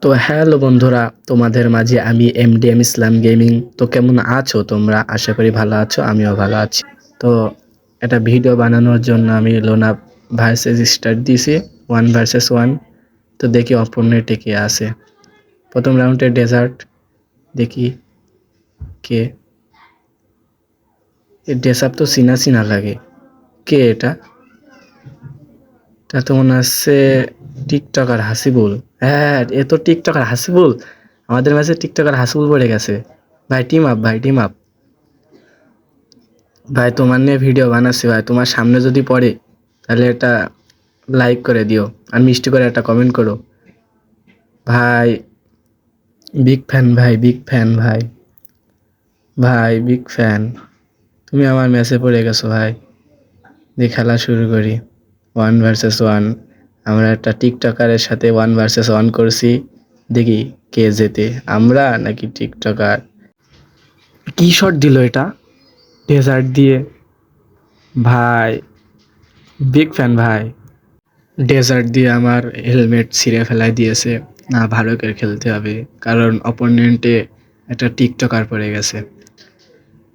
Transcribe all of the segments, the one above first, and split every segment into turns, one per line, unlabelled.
তো হ্যালো বন্ধুরা, তোমাদের মাঝে আমি এমডিএম ইসলাম গেমিং। তো কেমন আছো তোমরা? আশা করি ভালো আছো, আমিও ভালো আছি। তো একটা ভিডিও বানানোর জন্য আমি লোনা ভার্সেস স্টার্ট দিয়েছি, 1 ভার্সেস 1। তো দেখি অপোনেন্টে কে আছে। প্রথম রাউন্ডে ডেজার্ট, দেখি কে। ড্রেস আপ তো চিনা চিনা লাগে, কে এটা? তা তো মনে হচ্ছে টিকটকার হাসিবুল। হ্যাঁ, এ তো টিকটকার হাসিবুল। আমাদের মাঝে টিকটকার হাসিবুল পড়ে গেছে। ভাই টিম আপ, ভাই টিম আপ। ভাই তোমার নিয়ে ভিডিও বানাচ্ছি ভাই, তোমার সামনে যদি পড়ে তাহলে এটা লাইক করে দিও আর মিষ্টি করে একটা কমেন্ট করো ভাই। বিগ ফ্যান ভাই, বিগ ফ্যান ভাই, ভাই বিগ ফ্যান। তুমি আমার ম্যাচে পড়ে গেছো ভাই। দিয়ে খেলা শুরু করি, 1 ভার্সেস 1। আমরা একটা টিকটকারের সাথে 1 ভার্সেস 1 করছি। দেখি কে জেতে, আমরা নাকি টিকটকার। কি শট দিল এটা ডেজার্ট দিয়ে! ভাই বিগ ফ্যান ভাই। ডেজার্ট দিয়ে আমার হেলমেট ছিঁড়ে ফেলাই দিয়েছে। না, ভালো করে খেলতে হবে, কারণ অপোনেন্টে একটা টিকটকার পড়ে গেছে।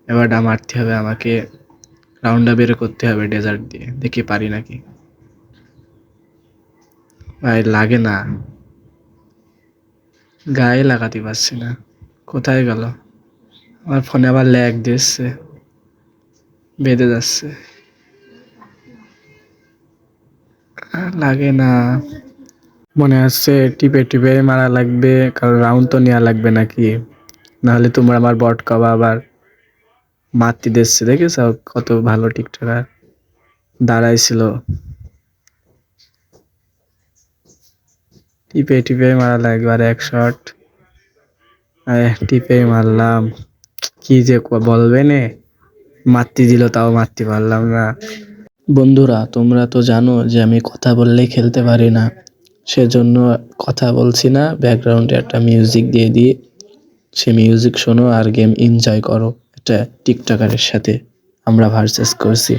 এবারটা মারতে হবে আমাকে, রাউন্ডটা বের করতে হবে ডেজার্ট দিয়ে, দেখি পারি নাকি। ভাই লাগে না, গায়ে লাগাতে পারছি না। কোথায় গেল? আমার ফোনে আবার ল্যাগ দিচ্ছে, বেঁধে যাচ্ছে। লাগে না, মনে হচ্ছে টিপে টিপে মারা লাগবে, কারণ রাউন্ড তো নেওয়া লাগবে নাকি। নাহলে তোমরা আমার বট কবা আবার মারতে দিচ্ছে। দেখেছ কত ভালো টিকটকার দাঁড়াইছিল, টিপে টিপে মারা লাগবে। আর এক শট টিপে মারলাম, কি যে বলবে নে। মারতে দিল তাও মারতে পারলাম না। বন্ধুরা, তোমরা তো জানো যে আমি কথা বললেই খেলতে পারি না, সেজন্য কথা বলছি না, ব্যাকগ্রাউন্ডে একটা মিউজিক দিয়ে দিই। সে মিউজিক শোনো আর গেম এনজয় করো। এটা টিকটকারের সাথে আমরা ভার্সেস করছি।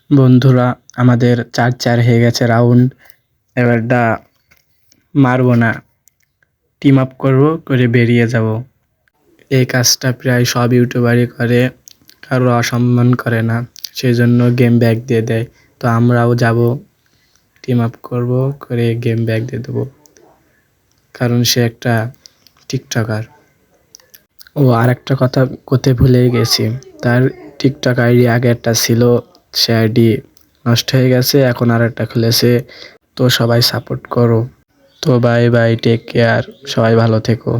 বন্ধুরা আমাদের 4-4 হয়ে গেছে রাউন্ড, এবারটা মারবো না, টিম আপ করবো, করে বেরিয়ে যাব। এই কাজটা প্রায় সব ইউটিউবারই করে, কারো অসম্মান করে না, সেই জন্য গেম ব্যাক দিয়ে দেয়। তো আমরাও যাব, টিম আপ করবো, করে গেম ব্যাক দিয়ে দেবো, কারণ সে একটা টিকটকার। ও আর একটা কথা করতে ভুলে গেছি, তার টিকটক আইডি আগে একটা ছিল, সে আইডি নষ্ট হয়ে গেছে, এখন আর একটা খুলেছে। তো সবাই সাপোর্ট করো। তো বাই বাই, টেক কেয়ার, সবাই ভালো থেকো।